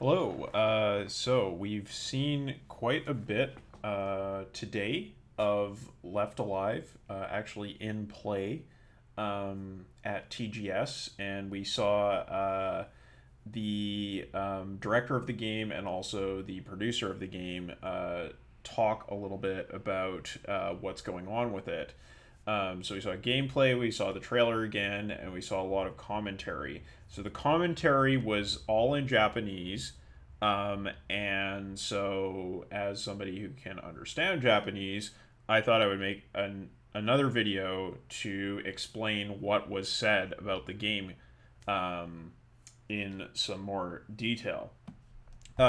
Hello. So we've seen quite a bit today of Left Alive actually in play at TGS, and we saw the director of the game and also the producer of the game talk a little bit about what's going on with it. So we saw gameplay, we saw the trailer again, and we saw a lot of commentary. So the commentary was all in Japanese, and so as somebody who can understand Japanese, I thought I would make another video to explain what was said about the game in some more detail.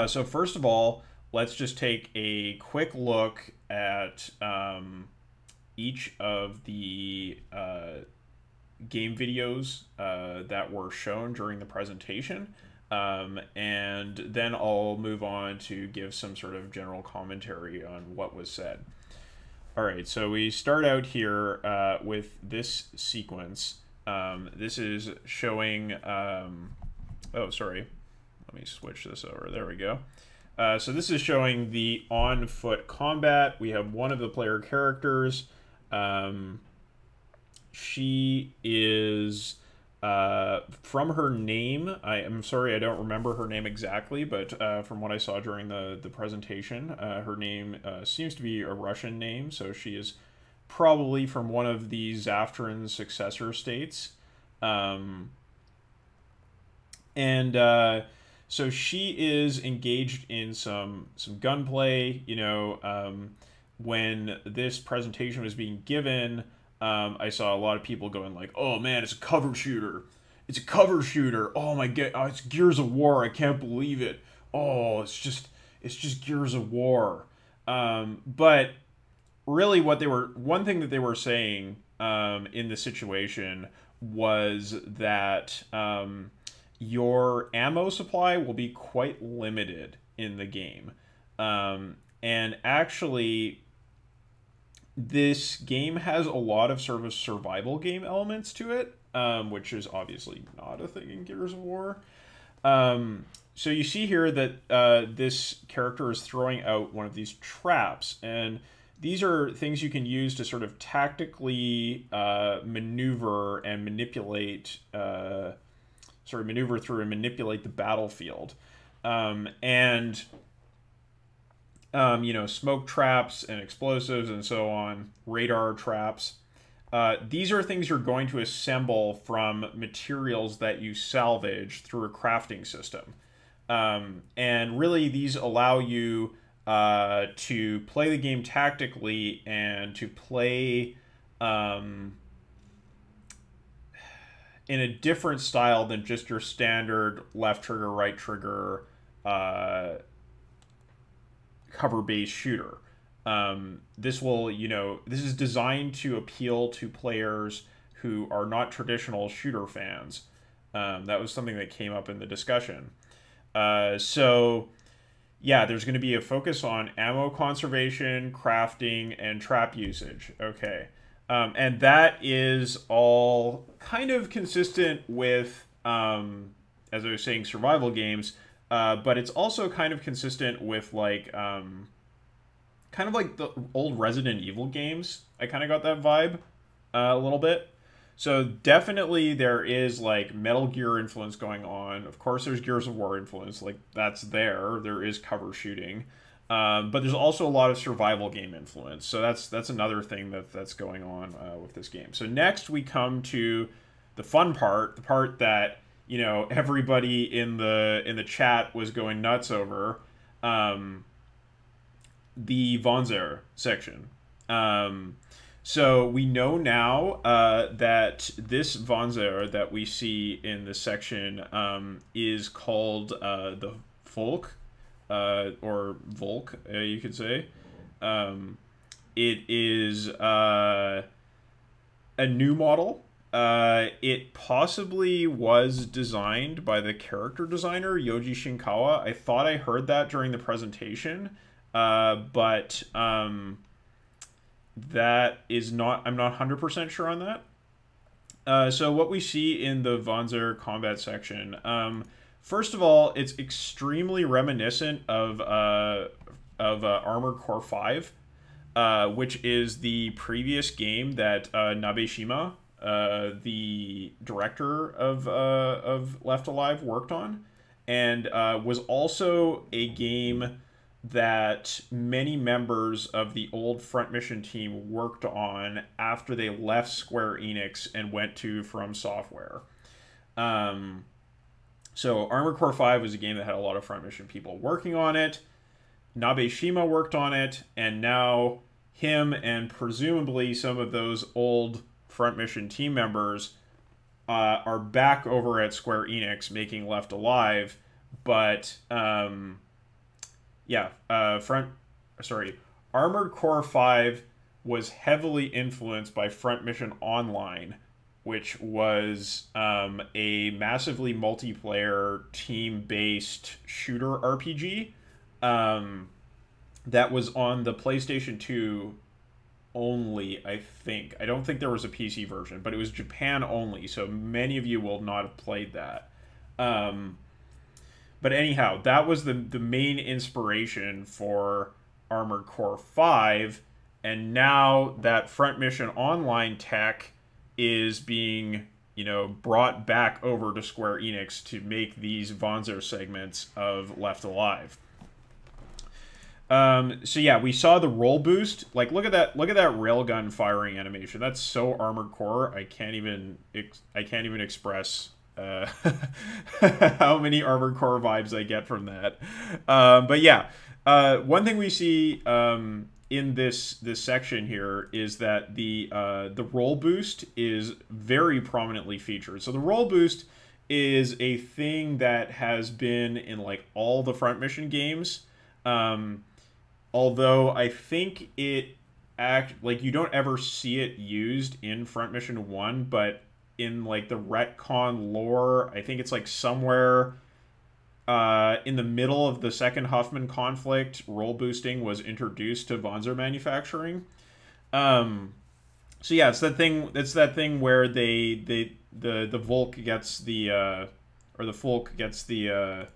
So first of all, let's just take a quick look at each of the game videos that were shown during the presentation. And then I'll move on to give some sort of general commentary on what was said. All right, so we start out here with this sequence. This is showing... oh, sorry. Let me switch this over. There we go. So this is showing the on-foot combat. We have one of the player characters. She is... from her name, I'm sorry, I don't remember her name exactly, but from what I saw during the presentation, her name seems to be a Russian name, so she is probably from one of the Zaftarin's successor states. So she is engaged in some gunplay. You know, when this presentation was being given, I saw a lot of people going like, "Oh man, it's a cover shooter! It's a cover shooter! Oh my god, oh, it's Gears of War! I can't believe it! Oh, it's just Gears of War!" But really, one thing that they were saying in the situation was that your ammo supply will be quite limited in the game, and actually, this game has a lot of sort of survival game elements to it, which is obviously not a thing in Gears of War. So you see here that this character is throwing out one of these traps, and these are things you can use to sort of tactically maneuver and manipulate, maneuver through and manipulate the battlefield. You know, smoke traps and explosives and so on, radar traps. These are things you're going to assemble from materials that you salvage through a crafting system. And really, these allow you to play the game tactically and to play in a different style than just your standard left trigger, right trigger, cover-based shooter. This is designed to appeal to players who are not traditional shooter fans. That was something that came up in the discussion. So, yeah, there's going to be a focus on ammo conservation, crafting, and trap usage. Okay. And that is all kind of consistent with, as I was saying, survival games. But it's also kind of consistent with, like, kind of like the old Resident Evil games. I kind of got that vibe a little bit. So definitely there is, like, Metal Gear influence going on. Of course there's Gears of War influence. Like, that's there. There is cover shooting. But there's also a lot of survival game influence. So that's another thing that's going on with this game. So next we come to the fun part, the part that, you know, everybody in the chat was going nuts over, the Vonzer section. So we know now that this Vonzer that we see in this section is called the Volk, or Volk, you could say. It is a new model. It possibly was designed by the character designer, Yoji Shinkawa. I thought I heard that during the presentation, but that is not... I'm not 100% sure on that. So what we see in the Vonzer combat section, First of all, it's extremely reminiscent of Armored Core 5, which is the previous game that Nabeshima, the director of Left Alive, worked on, and was also a game that many members of the old Front Mission team worked on after they left Square Enix and went to From Software. So Armored Core 5 was a game that had a lot of Front Mission people working on it. Nabeshima worked on it, and now him and presumably some of those old Front Mission team members are back over at Square Enix making Left Alive, but Armored Core 5 was heavily influenced by Front Mission Online, which was a massively multiplayer team-based shooter RPG that was on the PlayStation 2 only, I think. I don't think there was a PC version, but it was Japan only, so many of you will not have played that. But anyhow, that was the main inspiration for Armored Core 5, and now that Front Mission Online tech is being, brought back over to Square Enix to make these Vonzo segments of Left Alive. So yeah, we saw the roll boost. Like, look at that railgun firing animation. That's so Armored Core. I can't even express how many Armored Core vibes I get from that. But yeah, one thing we see in this section here is that the roll boost is very prominently featured. So the roll boost is a thing that has been in like all the Front Mission games. Although I think you don't ever see it used in Front Mission 1, but in like the retcon lore, I think it's like somewhere in the middle of the second Huffman conflict, roll boosting was introduced to Vonzo manufacturing. So yeah, it's that thing where the Volk gets the Folk gets the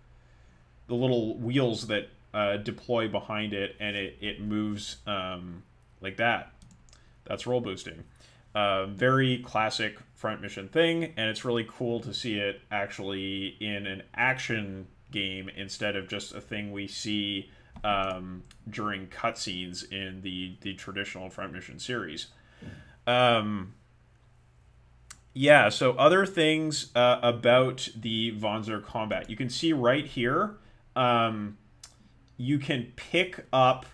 little wheels that deploy behind it, and it moves like that. That's roll boosting. Very classic Front Mission thing, and it's really cool to see it actually in an action game instead of just a thing we see during cutscenes in the traditional Front Mission series. Yeah, so other things about the Vonzo combat. You can see right here, you can pick up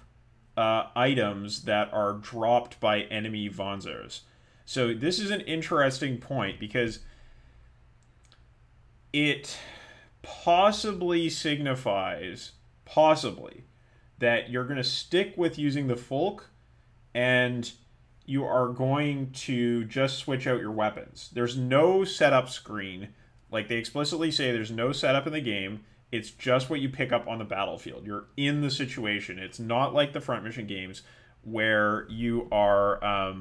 items that are dropped by enemy Vonzos. So this is an interesting point because it possibly signifies, that you're going to stick with using the Folk and you are going to just switch out your weapons. There's no setup screen. Like, they explicitly say there's no setup in the game. It's just what you pick up on the battlefield. You're in the situation. It's not like the Front Mission games where you are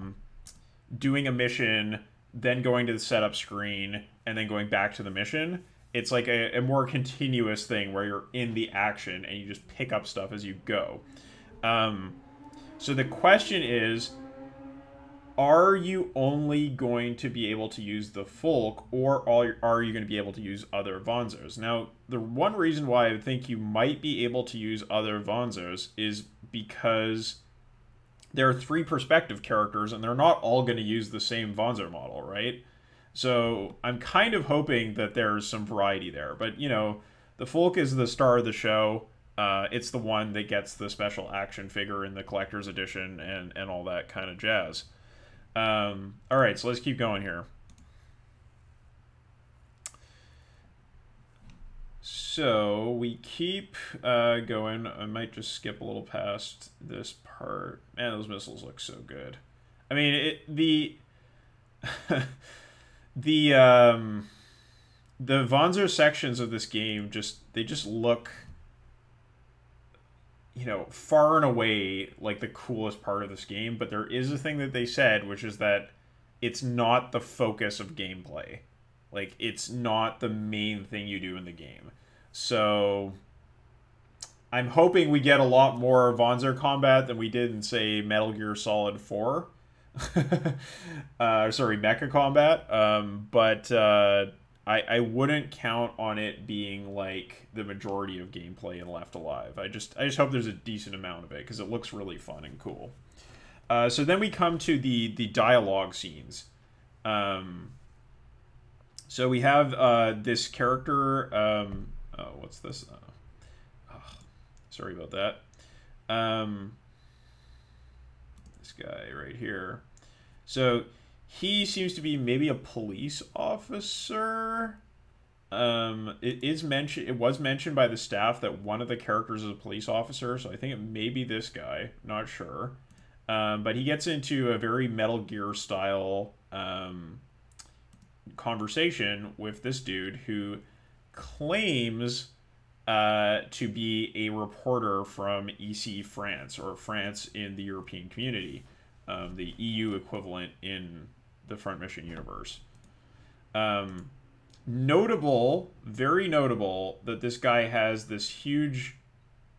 doing a mission, then going to the setup screen, and then going back to the mission. It's like a more continuous thing where you're in the action and you just pick up stuff as you go. So the question is, are you only going to be able to use the Folk, or are you going to be able to use other Vonzos? Now, the one reason why I think you might be able to use other Vonzos is because there are 3 perspective characters, and they're not all going to use the same Vonzo model, right? So I'm kind of hoping that there's some variety there. But, the Folk is the star of the show. It's the one that gets the special action figure in the collector's edition and all that kind of jazz. Alright, so let's keep going here. So we keep going. I might just skip a little past this part. Man, those missiles look so good. I mean, the Vonzo sections of this game just look, far and away like the coolest part of this game. But there is a thing that they said, which is that it's not the focus of gameplay. Like, it's not the main thing you do in the game. So I'm hoping we get a lot more Vonzer combat than we did in, say, Metal Gear Solid 4. Sorry, Mecha combat. I wouldn't count on it being like the majority of gameplay in Left Alive. I just hope there's a decent amount of it because it looks really fun and cool. So then we come to the dialogue scenes. So we have this character. Oh, what's this? Sorry about that. This guy right here. So he seems to be maybe a police officer. It was mentioned by the staff that one of the characters is a police officer, so I think it may be this guy. Not sure. But he gets into a very Metal Gear style conversation with this dude who claims to be a reporter from EC France, or France in the European community, the EU equivalent in the Front Mission universe. Notable, very notable, that this guy has this huge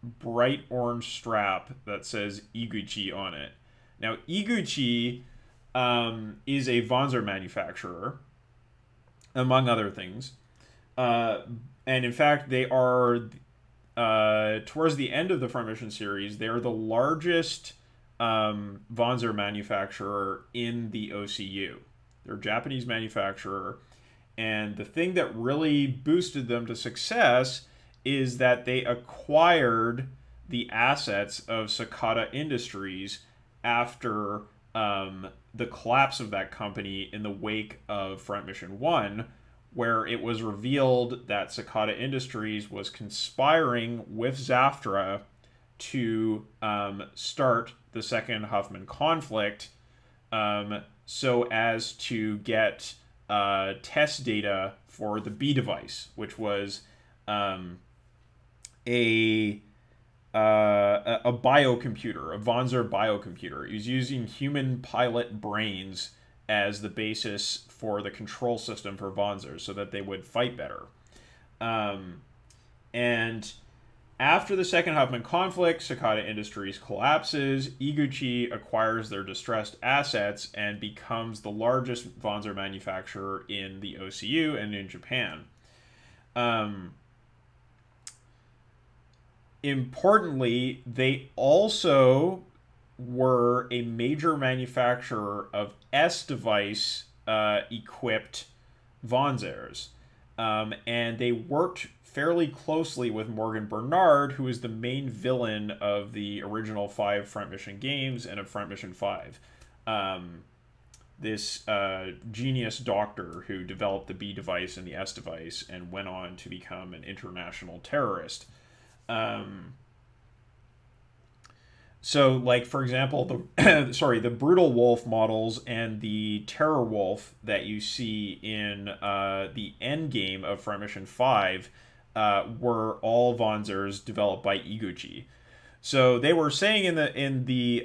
bright orange strap that says Iguchi on it. Now, Iguchi is a Vonzer manufacturer, among other things. And in fact, they are, towards the end of the Front Mission series, they are the largest Vonzer manufacturer in the OCU. They're a Japanese manufacturer. And the thing that really boosted them to success is that they acquired the assets of Sakata Industries after the collapse of that company in the wake of Front Mission 1, where it was revealed that Sakata Industries was conspiring with Zaftra to start the second Huffman conflict, so as to get test data for the B device, which was a biocomputer, a Vonzer biocomputer. He was using human pilot brains as the basis for the control system for Vonzer so that they would fight better. And after the second Huffman conflict, Sakata Industries collapses, Iguchi acquires their distressed assets and becomes the largest Vonzer manufacturer in the OCU and in Japan. Importantly, they also were a major manufacturer of S-device equipped Vonzers. And they worked fairly closely with Morgan Bernard, who is the main villain of the original 5 Front Mission games and of Front Mission 5. This genius doctor who developed the B device and the S device and went on to become an international terrorist. So, like, for example, the Brutal Wolf models and the Terror Wolf that you see in the end game of Front Mission 5 were all Vonzers developed by Iguchi. So they were saying in the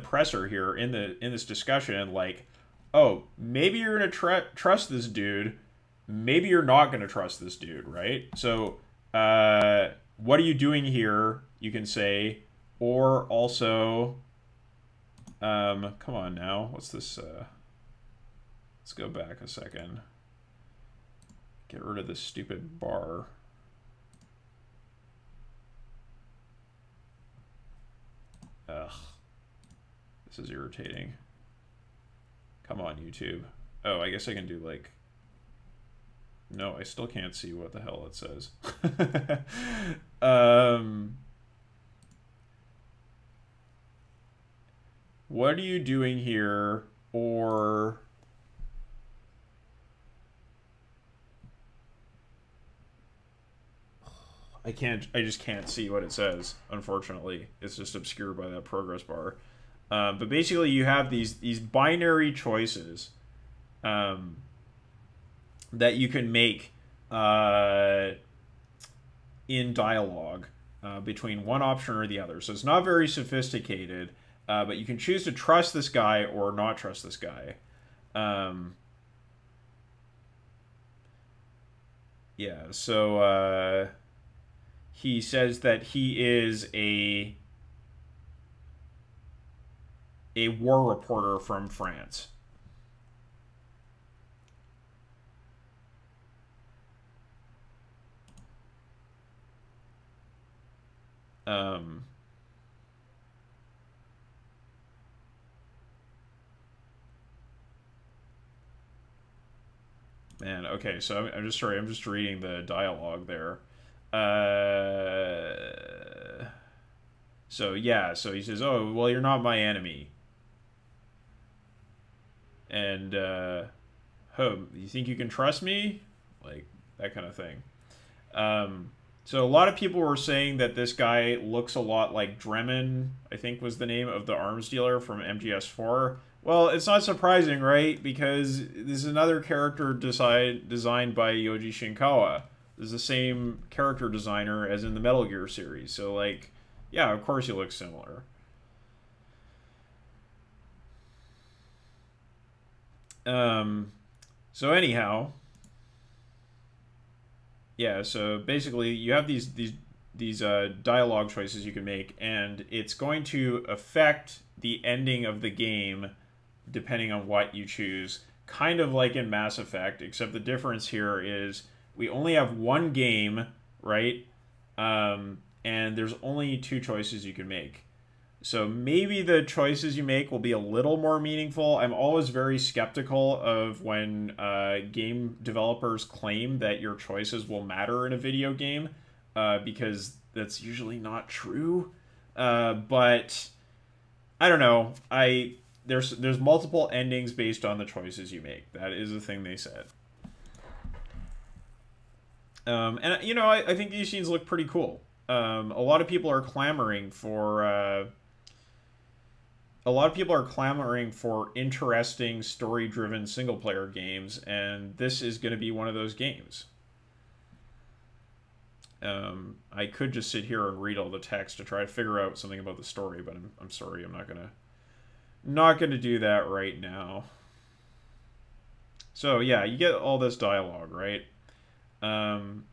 presser here, in this discussion, like, oh, maybe you're gonna trust this dude, maybe you're not gonna trust this dude, right? So what are you doing here? You can say. Or also, come on now, what's this, let's go back a second. Get rid of this stupid bar. Ugh, this is irritating. Come on, YouTube. Oh, I guess I can do, like, no, I still can't see what the hell it says. What are you doing here? Or I just can't see what it says, unfortunately. It's just obscured by that progress bar. But basically you have these binary choices that you can make in dialogue between one option or the other. So it's not very sophisticated. But you can choose to trust this guy or not trust this guy. Yeah, so he says that he is a war reporter from France. Um, Man, okay, so I'm just sorry, I'm just reading the dialogue there. So yeah, so he says, "Oh, well, you're not my enemy," and "Oh, you think you can trust me?" Like that kind of thing. So a lot of people were saying that this guy looks a lot like Dremen, I think was the name of the arms dealer from MGS4. Well, it's not surprising, right? Because this is another character designed by Yoji Shinkawa. This is the same character designer as in the Metal Gear series. So, like, yeah, of course he looks similar. So anyhow, yeah, so basically you have these dialogue choices you can make, and it's going to affect the ending of the game depending on what you choose. Kind of like in Mass Effect, except the difference here is we only have one game, right? And there's only two choices you can make. So maybe the choices you make will be a little more meaningful. I'm always very skeptical of when game developers claim that your choices will matter in a video game, because that's usually not true. But I don't know. There's multiple endings based on the choices you make. That is a thing they said. And you know, I think these scenes look pretty cool. A lot of people are clamoring for. A lot of people are clamoring for interesting story-driven single-player games, and this is going to be one of those games. I could just sit here and read all the text to try to figure out something about the story, but I'm sorry, I'm not gonna do that right now. So yeah, you get all this dialogue, right? And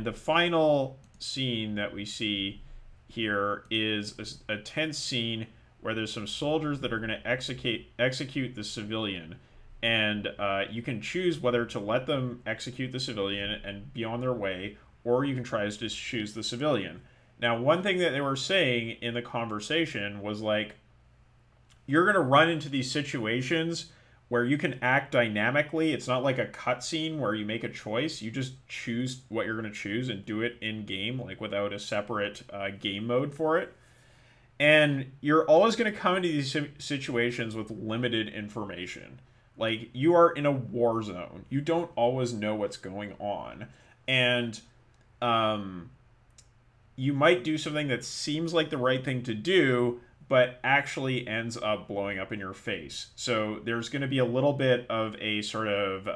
the final scene that we see here is a tense scene where there's some soldiers that are going to execute the civilian, and you can choose whether to let them execute the civilian and be on their way, or you can try to just choose the civilian. Now, one thing that they were saying in the conversation was like, you're going to run into these situations where you can act dynamically. It's not like a cutscene where you make a choice. You just choose what you're going to choose and do it in game, like without a separate game mode for it. And you're always going to come into these situations with limited information. Like, you are in a war zone. You don't always know what's going on. And you might do something that seems like the right thing to do, but actually ends up blowing up in your face. So there's going to be a little bit of a sort of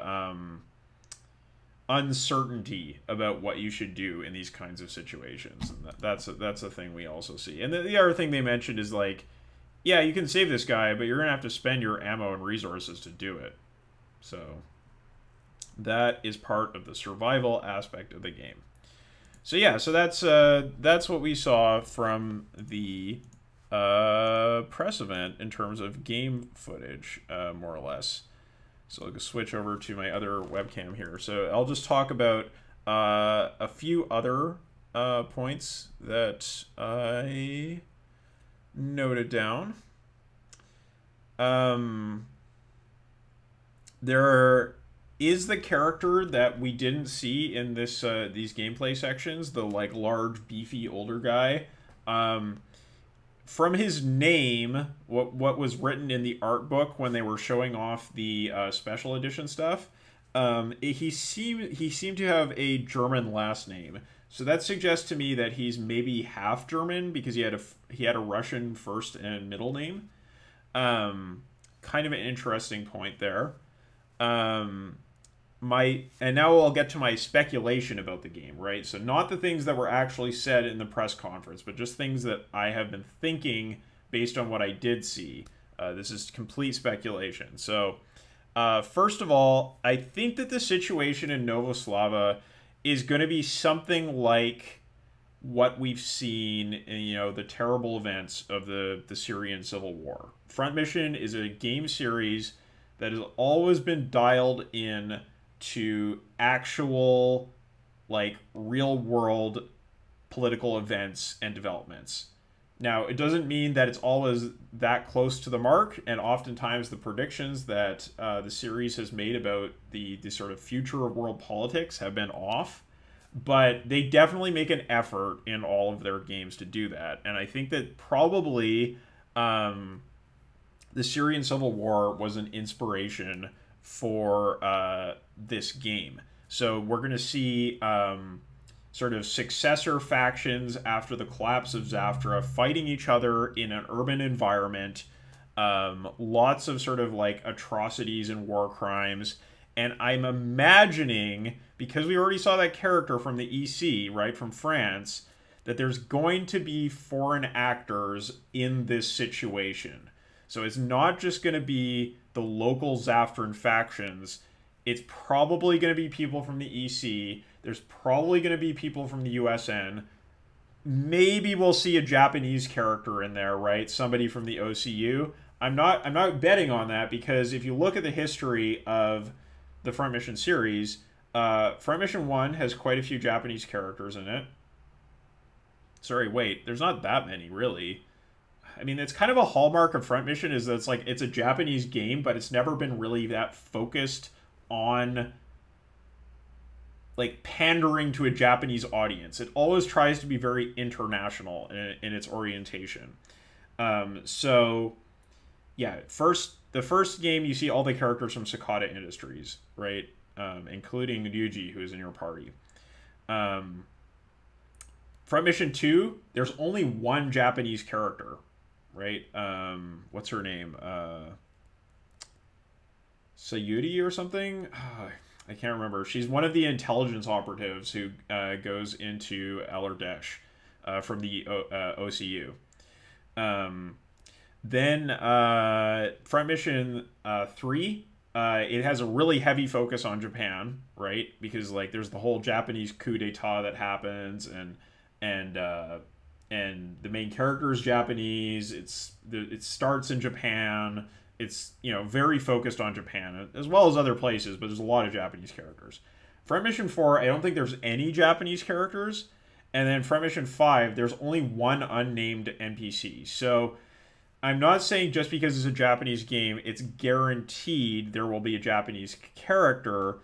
uncertainty about what you should do in these kinds of situations. And that's a thing we also see. And the other thing they mentioned is like, yeah, you can save this guy, but you're going to have to spend your ammo and resources to do it. So that is part of the survival aspect of the game. So yeah, so that's what we saw from the press event in terms of game footage, more or less. So I'll switch over to my other webcam here. So I'll just talk about a few other points that I noted down. There is the character that we didn't see in this these gameplay sections, the like large, beefy, older guy. From his name, what was written in the art book when they were showing off the special edition stuff, he seemed to have a German last name. So that suggests to me that he's maybe half German because he had a Russian first and middle name. Kind of an interesting point there. And now I'll get to my speculation about the game, right? So not the things that were actually said in the press conference, but just things that I have been thinking based on what I did see. This is complete speculation. So first of all, I think that the situation in Novoslava is going to be something like what we've seen in, the terrible events of the Syrian civil war. Front Mission is a game series that has always been dialed in to actual, like, real world political events and developments. Now, it doesn't mean that it's always that close to the mark, and oftentimes the predictions that the series has made about the sort of future of world politics have been off, but they definitely make an effort in all of their games to do that. And I think that probably the Syrian Civil War was an inspiration for this game. So we're going to see sort of successor factions after the collapse of Zaftra fighting each other in an urban environment. Lots of sort of like atrocities and war crimes. And I'm imagining, because we already saw that character from the EC, right, from France, that there's going to be foreign actors in this situation. So it's not just going to be the local Zaftran factions. It's probably going to be people from the EC. There's probably going to be people from the USN. Maybe we'll see a Japanese character in there, right? Somebody from the OCU. I'm not betting on that, because if you look at the history of the Front Mission series, Front Mission 1 has quite a few Japanese characters in it. Sorry, wait, there's not that many, really. I mean, it's kind of a hallmark of Front Mission, is that it's like, it's a Japanese game, but it's never been really that focused on, like, pandering to a Japanese audience. It always tries to be very international in its orientation. So, yeah, the first game, you see all the characters from Sakata Industries, right? Including Ryuji, who is in your party. Front Mission 2, there's only one Japanese character, right? What's her name? Sayuri or something? I can't remember. She's one of the intelligence operatives who goes into Alardesh from the OCU. Then Front Mission 3, it has a really heavy focus on Japan, right? Because, like, there's the whole Japanese coup d'etat that happens, and the main character is Japanese. It starts in Japan. It's, very focused on Japan, as well as other places, but there's a lot of Japanese characters. Front Mission 4, I don't think there's any Japanese characters. And then Front Mission 5, there's only one unnamed NPC. So I'm not saying just because it's a Japanese game, it's guaranteed there will be a Japanese character,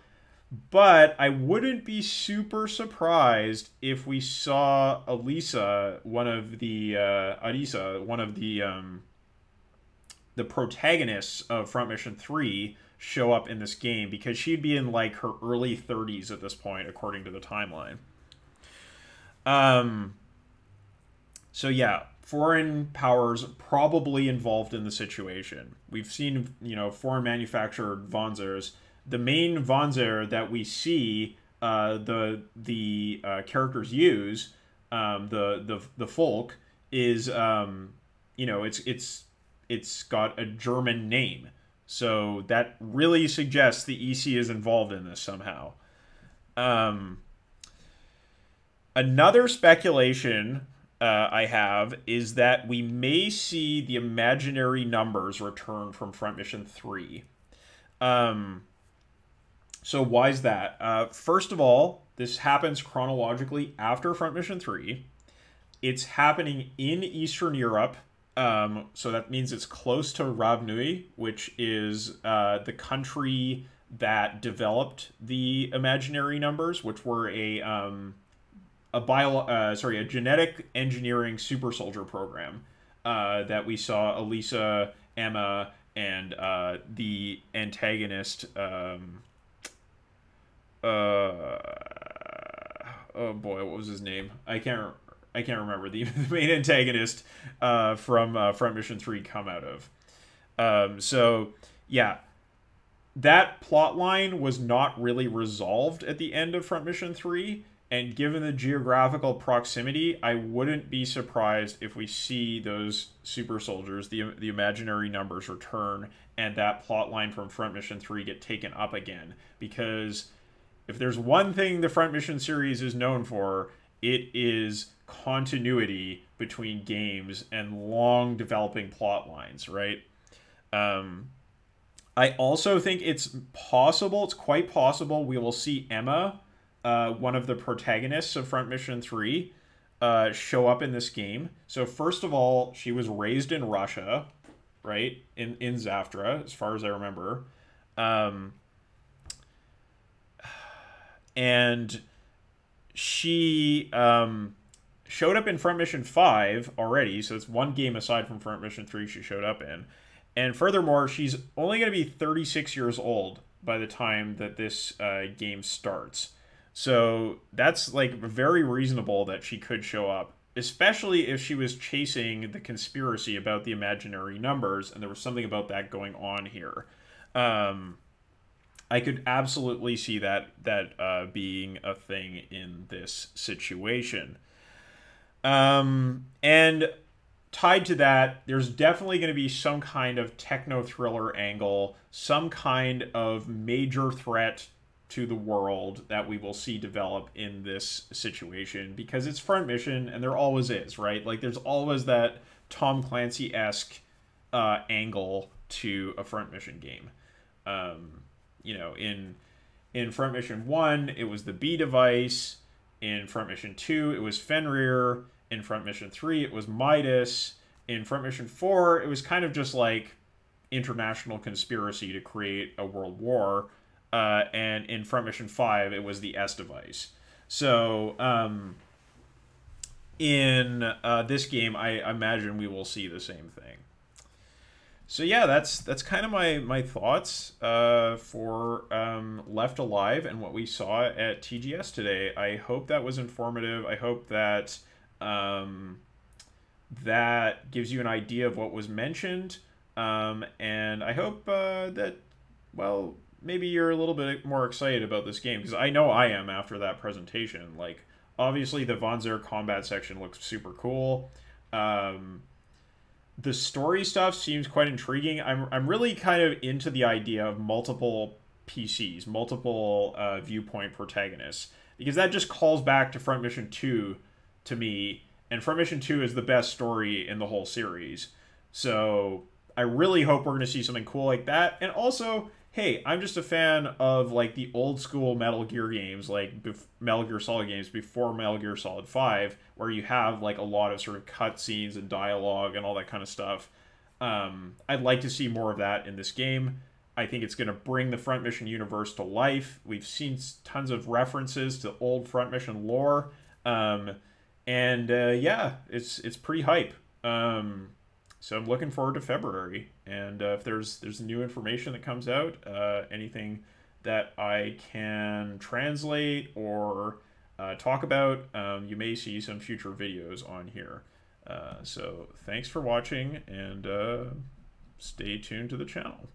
but I wouldn't be super surprised if we saw Arisa, one of the protagonists of Front Mission 3, show up in this game, because she'd be in, like, her early 30s at this point, according to the timeline. So yeah, foreign powers probably involved in the situation. We've seen, foreign manufactured Wanzers. The main Wanzer that we see the characters use, the folk, is it's got a German name. So that really suggests the EC is involved in this somehow. Another speculation I have is that we may see the imaginary numbers return from Front Mission 3. So why is that? First of all, this happens chronologically after Front Mission 3. It's happening in Eastern Europe. So that means it's close to Ravnui, which is the country that developed the imaginary numbers, which were a genetic engineering super soldier program that we saw Arisa, Emma, and the antagonist. Oh boy, what was his name? I can't remember. The main antagonist from Front Mission 3 come out of. So yeah, that plot line was not really resolved at the end of Front Mission 3. And given the geographical proximity, I wouldn't be surprised if we see those super soldiers, the imaginary numbers, return, and that plot line from Front Mission 3 get taken up again. Because If there's one thing the Front Mission series is known for, it is continuity between games and long developing plot lines, right? I also think it's possible, it's quite possible, we will see Emma, one of the protagonists of Front Mission 3, show up in this game. So first of all, she was raised in Russia, right? In Zaftra, as far as I remember. And she showed up in Front Mission 5 already, so it's one game aside from Front Mission 3 she showed up in. And furthermore, she's only going to be 36 years old by the time that this game starts. So that's like very reasonable that she could show up, especially if she was chasing the conspiracy about the imaginary numbers, and there was something about that going on here. I could absolutely see that being a thing in this situation. And tied to that, there's definitely going to be some kind of techno-thriller angle, some kind of major threat to the world that we will see develop in this situation, because it's Front Mission, and there always is, right? Like, there's always that Tom Clancy-esque angle to a Front Mission game. You know, in Front Mission 1, it was the B device. In Front Mission 2, it was Fenrir. In Front Mission 3, it was Midas. In Front Mission 4, it was kind of just like international conspiracy to create a world war. And in Front Mission 5, it was the S device. So, in this game, I imagine we will see the same thing. So yeah, that's kind of my thoughts for Left Alive and what we saw at TGS today. I hope that was informative. I hope that that gives you an idea of what was mentioned. And I hope that, well, maybe you're a little bit more excited about this game, because I know I am after that presentation. Like, obviously the Von Zer combat section looks super cool. The story stuff seems quite intriguing. I'm really kind of into the idea of multiple PCs, multiple viewpoint protagonists, because that just calls back to Front Mission 2 to me, and Front Mission 2 is the best story in the whole series. So I really hope we're going to see something cool like that. And also, hey, I'm just a fan of like the old school Metal Gear games, like Metal Gear Solid games before Metal Gear Solid 5, where you have like a lot of sort of cutscenes and dialogue and all that kind of stuff. I'd like to see more of that in this game. I think it's going to bring the Front Mission universe to life. We've seen tons of references to old Front Mission lore. Yeah, it's pretty hype. So I'm looking forward to February, and if there's new information that comes out, anything that I can translate or talk about, you may see some future videos on here. So thanks for watching, and stay tuned to the channel.